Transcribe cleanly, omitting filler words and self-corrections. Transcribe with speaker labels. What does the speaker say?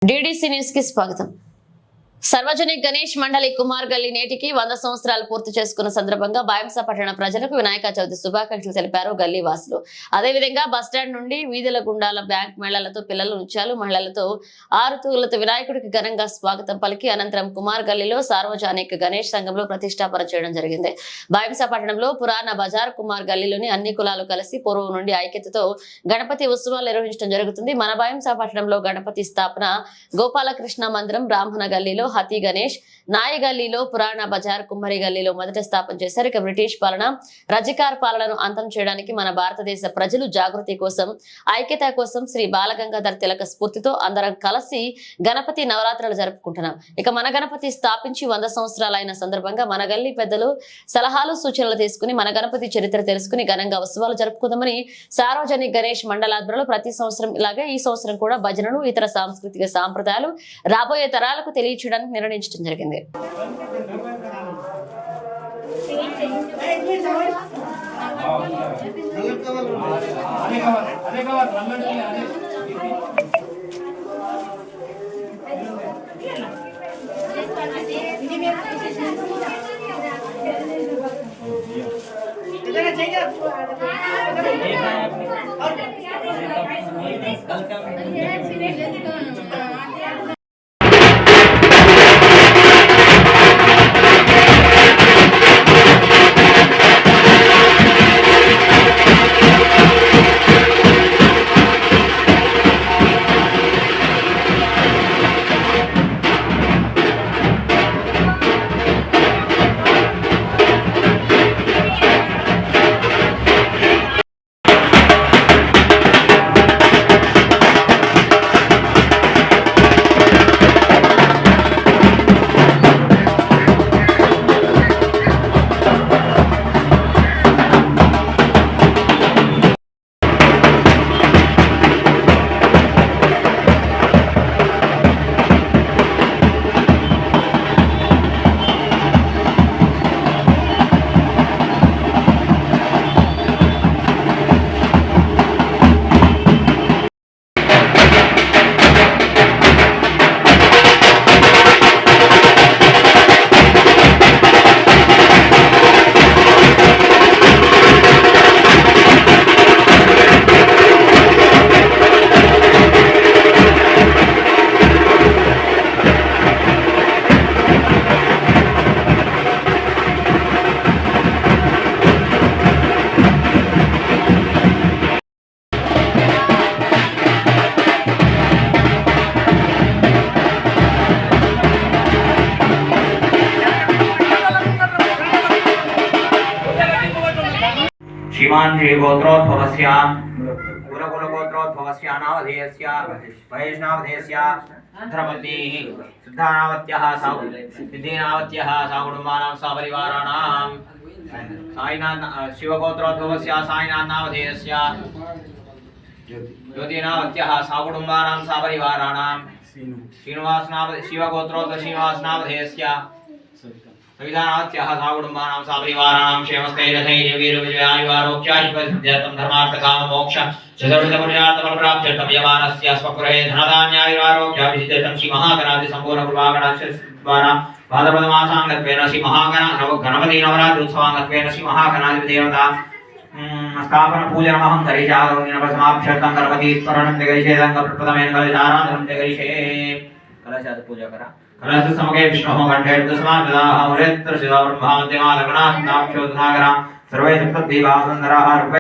Speaker 1: DDC news की स्वागतम। सार्वजनिक गणेश मंडली कुमार गल्ली నేటికి 100 సంవత్సరాలు పూర్తి చేసుకున్న సందర్భంగా బాయంస పట్టణ ప్రజలకు వినాయక చవితి శుభాకాంక్షలు తెలిపారు గల్లీ వాసులు। అదే విధంగా బస్ స్టాండ్ నుండి వీధుల గుండాల బ్యాంక్ మేళాలతో పిల్లల నృత్యాలు మహిళలతో ఆరుతూలతో వినాయకుడికి ఘనంగా స్వాగతం పలికి అనంతరం కుమార్ గల్లీలో సార్వజనిక గణేష్ సంఘంలో ప్రతిష్టాపన చేయడం జరిగింది। బాయంస పట్టణంలో పురాణ బజార్ కుమార్ గల్లీలోని అన్ని కులాలు కలిసి పూర్వం నుండి ఐక్యతతో గణపతి ఉత్సవాలు నిర్వహించడం జరుగుతుంది। మన బాయంస పట్టణంలో గణపతి స్థాపన గోపాలకృష్ణ మందిరం బ్రాహ్మణ గల్లీలో హతి గణేష్ నాయ గల్లీలో పురాణ బజార్ కుమ్మరి గల్లీలో మొదట స్థాపన చేశారు। ఇక బ్రిటిష్ పాలన రజకార్ పాలనను అంతం చేయడానికి మన భారతదేశ ప్రజలు జాగృతి కోసం ఐక్యత కోసం శ్రీ బాలగంగాధర్ తిలక స్ఫూర్తితో అందరం కలిసి గణపతి నవరాత్రులు జరుపుకుంటున్నాం। ఇక మన గణపతి స్థాపించి 100 సంవత్సరాలైన సందర్భంగా మన గల్లీ పెద్దలు సలహాలు సూచనలు తీసుకుని మన గణపతి చరిత్ర తెలుసుకుని ఘనంగా ఉత్సవాలు జరుపుకుందామని సార్వజనిక గణేష్ మండలాధ్వర్యంలో ప్రతి సంవత్సరం ఇలాగే ఈ సంవత్సరం కూడా భజనలు ఇతర సాంస్కృతిక సాంప్రదాయాలు రాబోయే తరాలకు తెలియచేయడానికి నిర్ణయించడం జరిగింది।
Speaker 2: श्रीमान श्री गोत्रोद्भवस्य कुलकुलगोत्रोद्भवस्य नामधेयस्य वैष्णवधेयस्य धर्मपत्नीः सिद्धानावत्यः सिद्धीनावत्यः साकुटुम्बानां सपरिवाराणां साईनाथ शिवगोत्रोद्भवस्य साईनाथ नामधेयस्य ज्योतिनावत्यः साकुटुम्बानां सपरिवाराणां शिवगोत्रोद्भव श्रीनिवासनामधेयस्य सविधानात्यः साकुटुम्बानां सपरिवाराणां क्षेमस्थैर्यधैर्य वीरविजयायुवारोग्यायुपसिद्ध्यर्थं धर्मार्थकाममोक्ष चतुर्विधपुरुषार्थफलप्राप्त्यर्थं यमानस्य स्वगृहे धनधान्यायुरारोग्याभिषिद्धर्थं श्रीमहागणाधि सम्पूर्णकृपाकटाक्षद्वारा भाद्रपदमासाङ्गत्वेन श्रीमहागणपति नवरात्रोत्सवाङ्गत्वेन श्रीमहागणाधिपदेवता स्थापनपूजनमहं करिष्यामि नमस्माभ्यर्थं गणपतिस्मरणं जगरिषेदं प्रप्रथमेन कलशाराधनं जगरिषे कलशात् पूजा करा कलश समगे विष्णुः कंठे दशमान ददाह मुरेत्र शिवा ब्रह्मा मध्यमा लग्नात् नाक्षो दुनागरा सर्वे सप्तदेवा सुंदराः